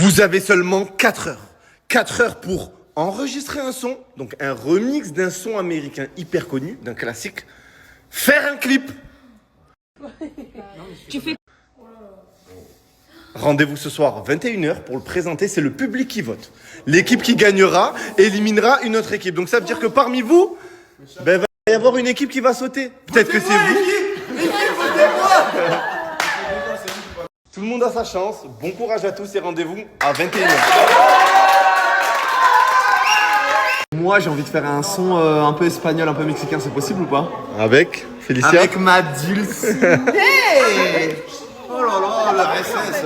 Vous avez seulement 4 heures. 4 heures pour enregistrer un son, donc un remix d'un son américain hyper connu, d'un classique, faire un clip. Tu fais Rendez-vous ce soir 21h pour le présenter, c'est le public qui vote. L'équipe qui gagnera éliminera une autre équipe. Donc ça veut dire que parmi vous, il va y avoir une équipe qui va sauter. Peut-être que c'est vous. Tout le monde a sa chance. Bon courage à tous et rendez-vous à 21h. Moi, j'ai envie de faire un son un peu espagnol, un peu mexicain, c'est possible ou pas? Avec Félicia. Avec ma dulcinée. Oh là là, la SS.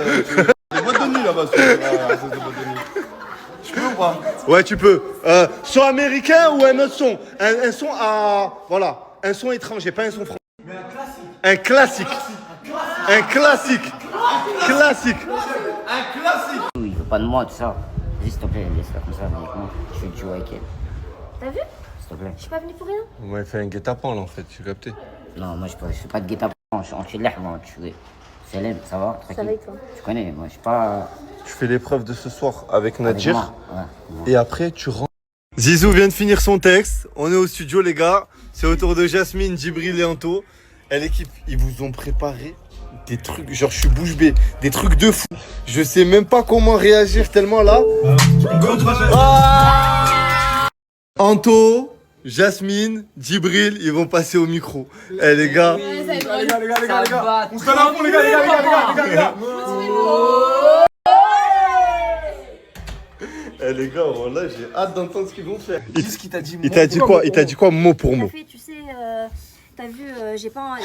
C'est boîte de nuit là-bas. Je peux ou pas? Ouais, tu peux. Son américain ou un autre son. Un son à... Voilà. Un son étranger, pas un son français. Mais un classique. Un classique. Classique. Un classique. Il veut pas de moi, tout ça. Vas-y, s'il te plaît, laisse-la comme ça avec moi. Je fais le duo avec elle. T'as vu? S'il te plaît. Je suis pas venue pour rien. On m'a fait un guet-apens là en fait, tu as capté. Non, moi, je fais pas de guet-apens. Je suis anti-lèvres, moi. C'est l'aime, ça va? Tranquille. Ça va et toi? Tu connais, moi, je suis pas. Tu fais l'épreuve de ce soir avec avec Nadir. moi. Ouais, moi. Et après, tu rentres. Zizou vient de finir son texte. On est au studio, les gars. C'est au tour de Jasmine, Djibril et Anto. Et l'équipe, ils vous ont préparé des trucs. Genre, je suis bouche bée. Des trucs de fou. Je sais même pas comment réagir tellement là. Ah Anto, Jasmine, Djibril, ils vont passer au micro. Eh les gars. Les gars. On se donne un fond, les gars. Eh les gars, voilà, j'ai hâte d'entendre ce qu'ils vont faire. Qu'est-ce qu'il t'a dit? Il t'a dit quoi? Il t'a dit quoi mot pour mot? T'as fait, tu sais, t'as vu, j'aimerais,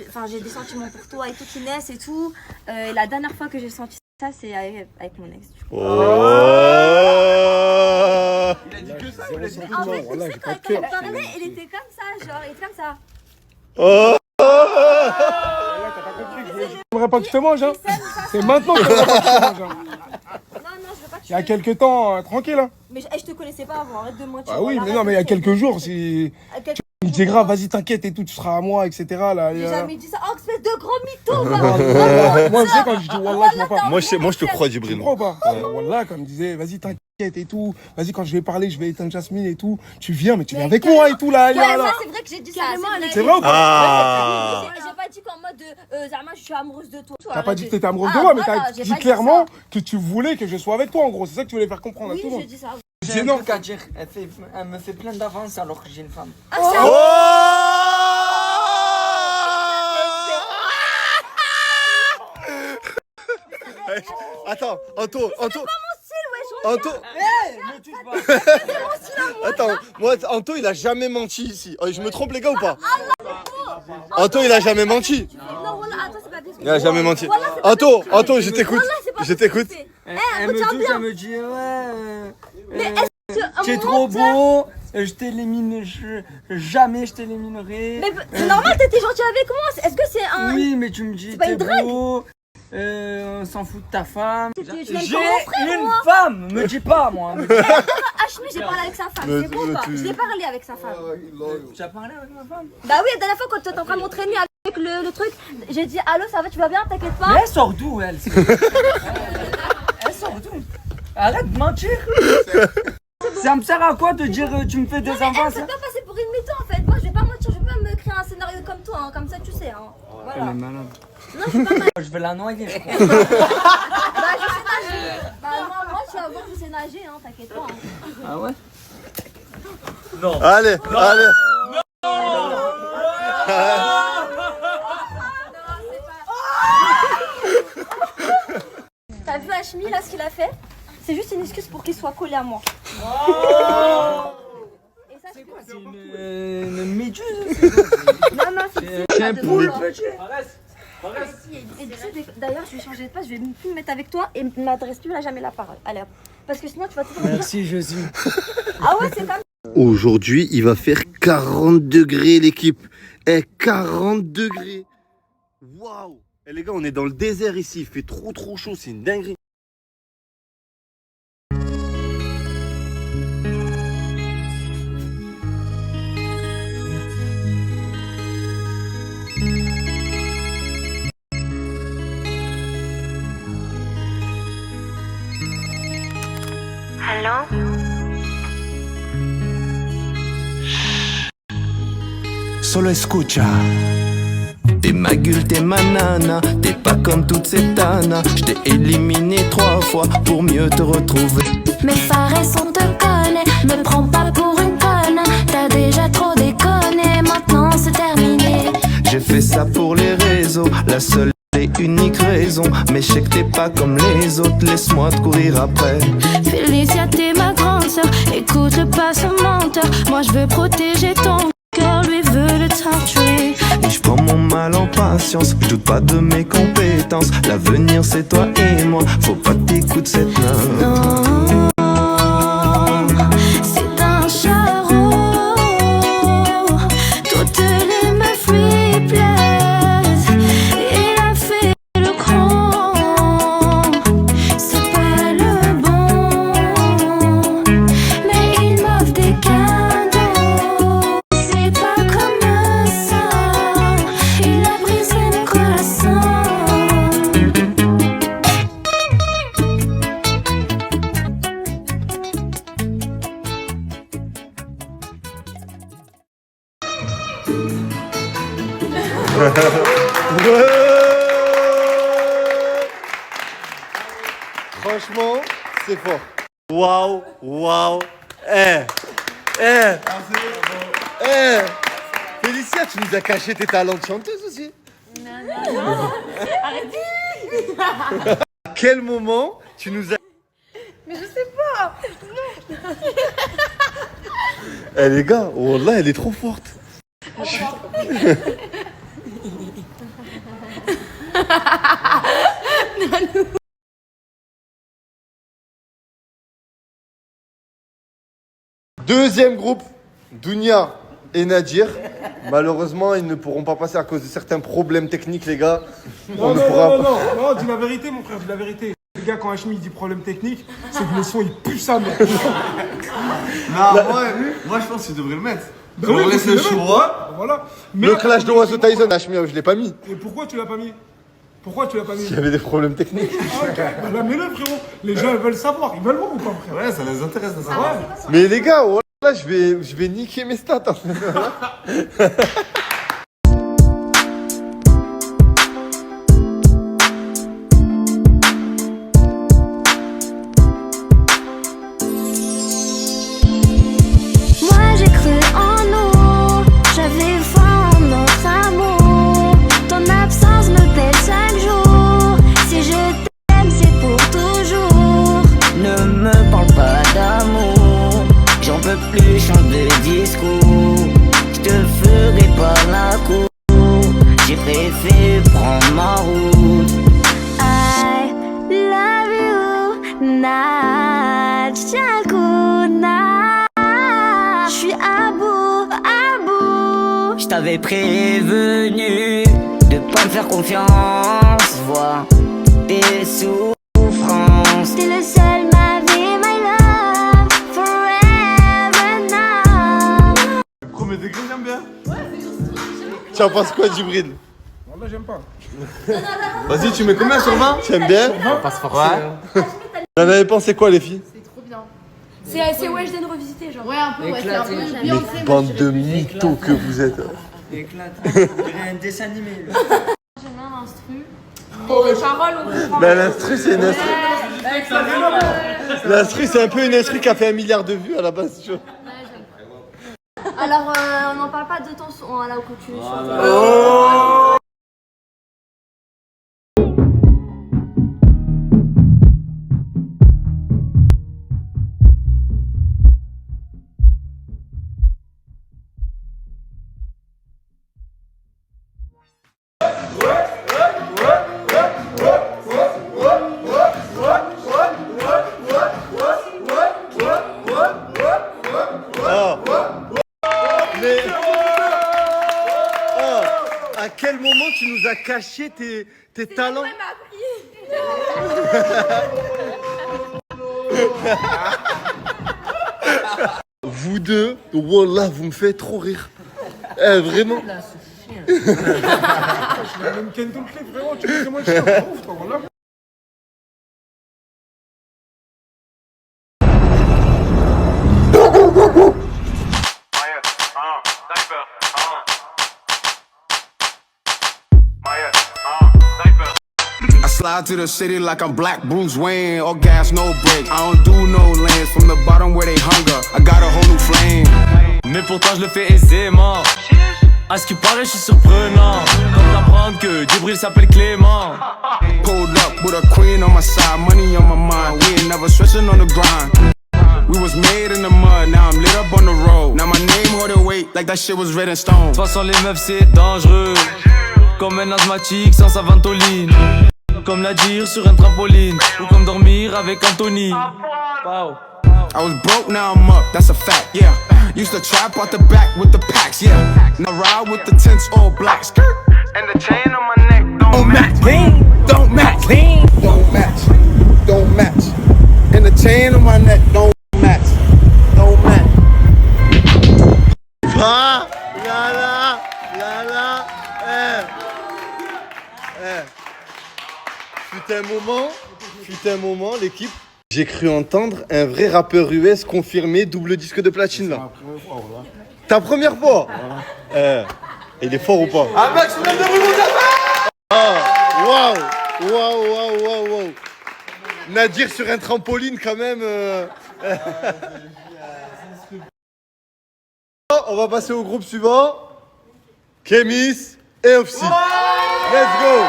enfin, j'ai des sentiments pour toi et tout qui naissent et tout. La dernière fois que j'ai senti ça, c'est avec mon ex. Du coup. Oh Il a dit que ça, il a dit En fait, tu sais, quand elle parlait, il était comme ça, genre, il était comme ça. Oh J'aimerais pas que je te mange, hein. C'est maintenant que j'aimerais pas que je te mange, hein. Non, je veux pas que tu. Il y a quelques temps, tranquille, hein. Mais je te connaissais pas avant, arrête de mentir. Bah oui, mais non, mais il y a quelques jours, si. Tu me dis grave, vas-y, t'inquiète et tout, tu seras à moi, etc. Là, J'ai jamais dit ça. Oh, espèce de gros mytho, va. moi, tu sais, quand je dis Wallah, je mens pas. moi, je te crois, Tu Djibril. me crois ou pas? Wallah, comme je disais, vas-y, t'inquiète et tout. Vas-y, quand je vais parler, je vais éteindre Jasmine et tout. Tu viens, mais tu viens avec moi et tout, là. Ouais, là. ça, c'est vrai que j'ai dit ça. C'est vrai ou pas? Ah J'ai pas dit qu'en mode Zarma, je suis amoureuse de toi. T'as pas dit que t'étais amoureuse de moi, mais t'as dit clairement que tu voulais que je sois avec toi, en gros. C'est ça que tu voulais faire comprendre à Oui, tout le j'ai monde. dit ça. C'est non. qu'à dire, elle me fait plein d'avance alors que j'ai une femme. Ah, c'est Oh Attends, Anto. Anto. Attends, moi, Anto, il a jamais menti ici. Oh, je me trompe, les gars, ou pas? Anto, il a jamais menti. Non, voilà, attends, c'est pas des. Il a jamais menti. Voilà, c'est pas des- Anto, je t'écoute. Voilà, c'est pas Je des- t'écoute. Elle retiens me bien. touche, elle me dit ouais. Mais est-ce que. Tu es trop beau, je t'élimine, jamais je t'éliminerai. Mais c'est normal, t'étais gentil avec moi. Est-ce que c'est un. Oui, mais tu me dis C'est pas t'es une drague. beau, on s'en fout de ta femme. Tu l'aimes J'ai comme mon frère, une moi. femme, me dis pas moi. Hachmi, j'ai parlé avec sa femme. Mais- C'est bon ou mais pas? tu- Je l'ai parlé avec sa femme. Tu as parlé avec ma femme? Bah oui, la dernière fois quand t'es en train de m'entraîner avec le truc, j'ai dit allô, ça va, tu vas bien, t'inquiète Mais pas. elle sort d'où elle? Elle sort d'où? Arrête de mentir. Ça me sert à quoi de dire tu me fais des Elle enfants? me fait pas passer pour une mytho en fait. Moi, je vais pas mentir, je vais pas me créer un scénario comme toi, hein, comme ça tu sais. Hein. Elle Voilà. est malade. Non, je suis pas mal. Je vais la noyer. Bah, je sais nager. Bah, moi, tu vas voir, je sais nager, hein, t'inquiète pas. Hein. Ah ouais? Allez. T'as vu Hachmi là ce qu'il a fait? C'est juste une excuse pour qu'il soit collé à moi. Et ça, c'est quoi? C'est une méduse. Non, c'est Un de poulpe. moi. Et tu sais, d'ailleurs, je vais changer de place, je vais plus me mettre avec toi et ne m'adresse plus à jamais la parole. Allez hop. Parce que sinon, tu vas toujours me dire. Merci Josie. Ah ouais, c'est comme. Aujourd'hui, il va faire 40 degrés, l'équipe. 40 degrés. Waouh. Eh les gars, on est dans le désert ici. Il fait trop chaud. C'est une dinguerie. Solo escucha. T'es ma gueule, t'es ma nana, t'es pas comme toutes ces tanas. J't'ai éliminé 3 fois pour mieux te retrouver. Mes phares on te connaît, me prends pas pour une conne. T'as déjà trop déconné, maintenant c'est terminé. J'ai fait ça pour les réseaux, la seule et unique raison. Mais je sais que t'es pas comme les autres, laisse-moi te courir après. Félicia, t'es ma grande sœur, écoute pas ce menteur. Moi je veux protéger ton cœur, lui veut le torturer. Et je prends mon mal en patience, je doute pas de mes compétences. L'avenir c'est toi et moi, faut pas que t'écoutes cette nain. Non, c'est un charreau. Toutes les meufs lui plaisent. Il a fait le grand, c'est pas le bon. Mais il m'offre des cadeaux. C'est pas comme ça, il a brisé mon corazon. Franchement, c'est fort. Waouh, waouh. Félicia, tu nous as caché tes talents de chanteuse aussi. Non. Arrêtez. À quel moment tu nous as... Mais je sais pas. Eh les gars, oh là, elle est trop forte. Deuxième groupe, Dounia et Nadir. Malheureusement, ils ne pourront pas passer à cause de certains problèmes techniques, les gars. Non, non, dis la vérité, mon frère, dis la vérité. Les gars, quand Hachmi dit problème technique, c'est que le son il pue sa mère. Non, moi je pense qu'il devrait le mettre. Bah On oui, laisse faut le qu'il le mette. choix. Voilà. Mais Le clash de Oiseau Tyson, Hachmi, je l'ai pas mis. Et pourquoi tu l'as pas mis? Pourquoi tu l'as pas mis? Il y avait des problèmes techniques. Ah, ok. Bah là, mets-le, frérot. Les gens ils veulent savoir. Ils veulent voir ou pas, frère? Ouais, ça les intéresse de savoir. Mais les gars, oh là, je vais niquer mes stats. Hein. Moi j'ai cru en nous, j'avais foi en notre amour. Ton absence me pèse chaque jour. Si je t'aime c'est pour toujours. Ne me parle pas d'amour, j'en peux plus changer de discours. Je te ferai pas la cour, j'ai préféré prendre ma route. I love you, Nachakuna. J'suis à bout, à bout. Je t'avais prévenu de pas me faire confiance, vois tes souffrances. T'es le seul, ma vie, my love. Forever now. Premier degré, j'aime bien. Tu en penses quoi, Djibril? Wallah, j'aime pas. Vas-y, tu mets combien sur 20? Tu aimes bien? Ouais. Vous en avez pensé quoi, les filles? C'est Weshden revisité, genre. Ouais, un peu, ouais, c'est un peu Mais Beyoncé. bande de mythos que vous êtes. Éclate. On dirait un dessin animé. Là. J'aime bien l'instru. Les paroles, on comprend. Ben l'instru, c'est une instru. L'instru, c'est un peu une instru qui a fait 1 milliard de vues à la base, tu vois. Alors, on n'en parle pas de ton son, là où tu chantes. Mais... Oh, à quel moment tu nous as caché tes talents? Vous deux, wallah, vous me faites trop rire. Vraiment. Je l'ai même ken tout le clip, frérot. Tu sais, moi, je suis pas ouf, toi, wallah. Fly to the city like I'm Black Bruce Wayne. All gas, no break. I don't do no lands from the bottom where they hunger. I got a whole new flame. Mais pourtant je le fais aisément. À ce qui paraît je suis surprenant. Comme d'apprendre que Djibril s'appelle Clément. Pulled up with a queen on my side, money on my mind. We ain't never switching on the grind. We was made in the mud, now I'm lit up on the road. Now my name hold the weight like that shit was written in stone. De toute façon les meufs c'est dangereux. Comme un asthmatique sans sa ventoline. Comme la dire sur un trampoline. Ou comme dormir avec Anthony. Wow. I was broke, now I'm up, that's a fact, yeah. Used to trap out the back with the packs, yeah. Now ride with the tents all black. Skirt. And the chain on my neck don't match. Don't match. Don't match. Don't match. And the chain on my neck don't match. Don't match. Ah, là, Fut un moment, l'équipe. J'ai cru entendre un vrai rappeur US confirmé double disque de platine là. Ta première fois. Il est fort ou pas? Un maximum de remontada. Waouh. Nadir sur un trampoline quand même. On va passer au groupe suivant. Kemis et Offsi. Let's go.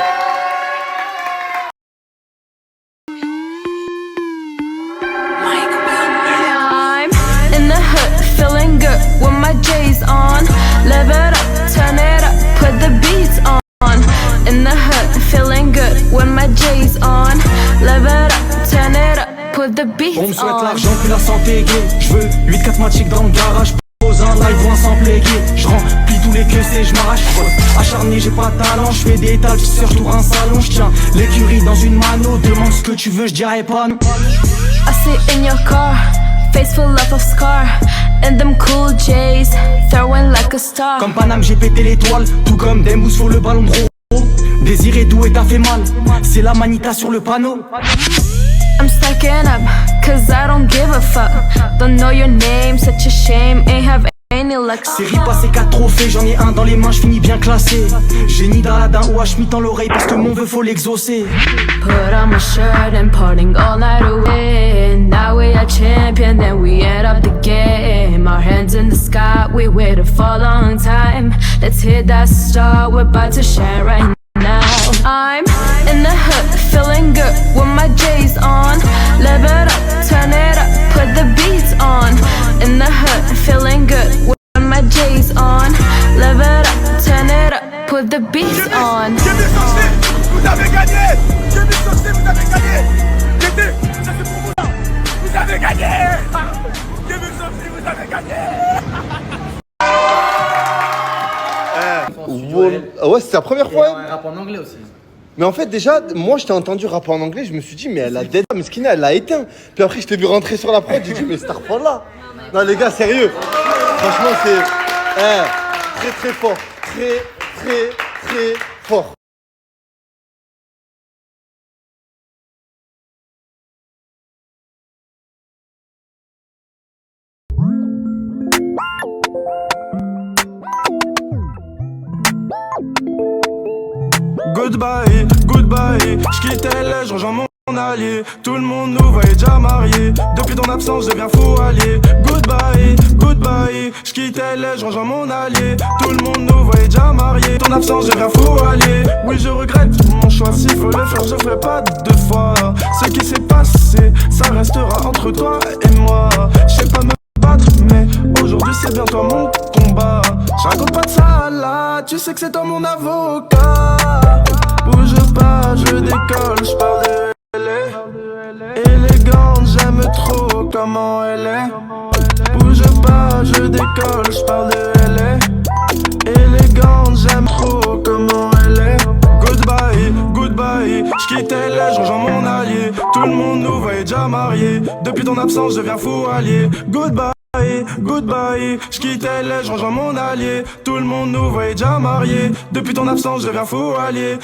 I'm in the hood, feeling good with my J's on. Live it up, turn it up, put the beats on. In the hood, feeling good with my J's on. Live it up, turn it up, put the beats on. On me souhaite l'argent puis la santé gay. Je veux 8-4 magiques dans le garage. Pose un live ou un sample gay. Je remplis tous les queues et je m'arrache. Acharné, j'ai pas de talent. Je fais des tâches, je tour un salon. Je tiens l'écurie dans une mano. Demande ce que tu veux, je dirais pas non. I sit in your car, face full of scar, and them cool J's, throwing like a star. Comme Paname, j'ai pété l'étoile. Tout comme Dembous sur le ballon de gros. Désiré doux et t'as fait mal. C'est la manita sur le panneau. I'm stacking up, cause I don't give a fuck. Don't know your name, such a shame, ain't have any luck. Série passé 4 trophées, j'en ai un dans les mains, je finis bien classé. Génie d'Aladin ou Hachmi dans l'oreille parce que mon vœu faut l'exaucer. Put on my shirt and partying all night away. Now we are champion, then we end up the game. Our hands in the sky, we waited for a long time. Let's hit that star, we're about to shine right now. I'm in the hood, feeling good with my J's on. Live it up, turn it up, put the beats on. In the hood, feeling good with my J's on. Live it up, turn it up, put the beats on. Vous avez gagné. Vous avez gagné. Ça c'est pour vous. Vous avez gagné. Vous avez gagné. Ouais, c'est ta première fois. Un rap en anglais aussi. Mais en fait, déjà, moi, je t'ai entendu rapper en anglais, je me suis dit, mais elle a dead, Meskina, elle l'a éteint. Puis après, je t'ai vu rentrer sur la prod, j'ai dit, mais c'est Starfall là. Non, les gars, sérieux. Franchement, c'est très fort. Très fort. Goodbye, j'quittais les gens, mon allié. Tout le monde nous voyait déjà mariés. Depuis ton absence, je deviens fou allié. Goodbye, j'quittais les gens, mon allié. Tout le monde nous voyait déjà mariés. Ton absence, je deviens fou allié. Oui, je regrette mon choix, s'il faut le faire, je ferai pas deux fois. Ce qui s'est passé, ça restera entre toi et moi. Je sais pas me battre, mais aujourd'hui c'est bien toi mon combat. Je raconte pas de ça là, tu sais que c'est toi mon avocat. Bouge pas, je décolle, je parle de elle est élégante, j'aime trop comment elle est. Bouge pas, je décolle, je parle de elle est élégante, j'aime trop comment elle est. Goodbye, j'quittais les gens, j'en mon allié. Tout le monde nous voyait déjà mariés. Depuis ton absence, je deviens fou allié. Goodbye, j'quittais les gens, j'en mon allié. Tout le monde nous voyait déjà mariés. Depuis ton absence, je deviens fou allié.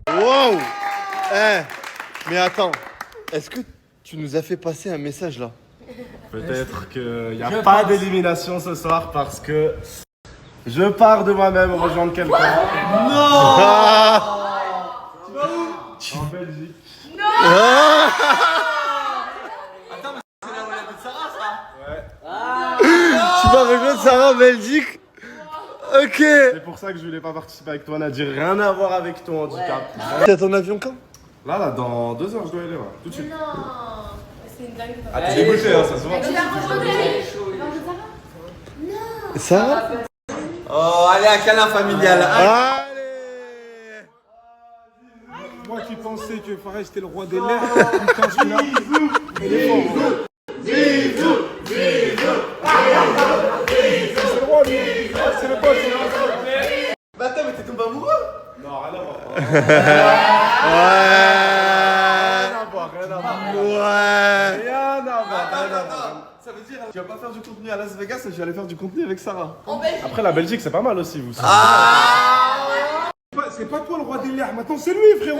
Wow. Mais attends, est-ce que tu nous as fait passer un message là? Peut-être qu'il n'y a pas d'élimination ce soir parce que je pars de moi-même rejoindre quelqu'un. Ah, Tu vas où? En Belgique. tu vas rejoindre Sarah en Belgique? Ok. C'est pour ça que je voulais pas participer avec toi, Nadir. Rien à voir avec ton handicap. T'as ton avion quand? Là, dans 2 heures, je dois y aller, là. Tout de suite. C'est une dingue. Ah, t'es dégoûté, hein, ça se voit. Sarah? Oh, allez, un câlin familial. Allez. Moi qui pensais que Fares était le roi des lèvres, putain, celui-là. Il est fort. C'est le roi, lui. C'est le pote, c'est le roi. Bah attends, mais t'es tombé amoureux? Non, rien à voir. Ouais. Rien à voir. Ça veut dire, tu vas pas faire du contenu à Las Vegas, mais tu vas aller faire du contenu avec Sarah. Après, la Belgique, c'est pas mal aussi, vous savez. C'est pas toi le roi des lèvres, maintenant c'est lui, frérot.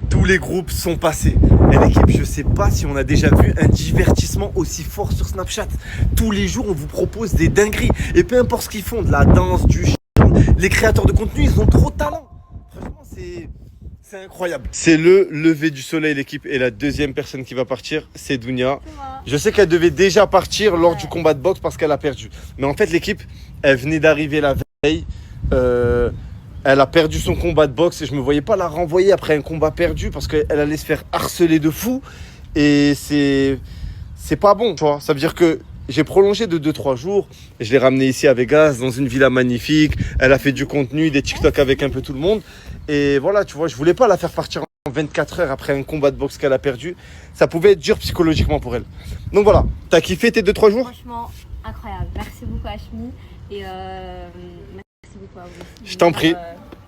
Tous les groupes sont passés. Et l'équipe, je sais pas si on a déjà vu un divertissement aussi fort sur Snapchat. Tous les jours, on vous propose des dingueries. Et peu importe ce qu'ils font, de la danse, du chant, les créateurs de contenu, ils ont trop de talent. Franchement, c'est incroyable. C'est le lever du soleil, l'équipe. Et la deuxième personne qui va partir, c'est Dounia. Je sais qu'elle devait déjà partir lors du combat de boxe parce qu'elle a perdu. Mais en fait, l'équipe, elle venait d'arriver la veille. Elle a perdu son combat de boxe et je me voyais pas la renvoyer après un combat perdu parce qu'elle allait se faire harceler de fou. Et c'est pas bon, tu vois. Ça veut dire que j'ai prolongé de 2-3 jours. Et je l'ai ramenée ici à Vegas, dans une villa magnifique. Elle a fait du contenu, des TikTok avec un peu tout le monde. Et voilà, tu vois, je voulais pas la faire partir en 24 heures après un combat de boxe qu'elle a perdu. Ça pouvait être dur psychologiquement pour elle. Donc voilà, t'as kiffé tes 2-3 jours? Franchement, incroyable. Merci beaucoup, Hashmi. Et merci beaucoup à vous. Je t'en prie.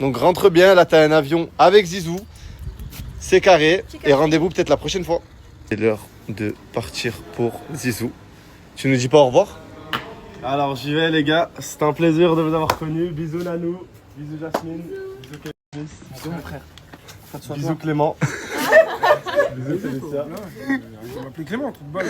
Donc rentre bien, là t'as un avion avec Zizou. C'est carré. Et rendez-vous peut-être la prochaine fois. C'est l'heure de partir pour Zizou. Tu nous dis pas au revoir? Alors j'y vais les gars, c'est un plaisir de vous avoir connus. Bisous Nanou, bisous Jasmine, bisous Kélis, bisous mon frère. Bisous Clément. Bisous Félicia. On va m'appeler Clément, truc de balle.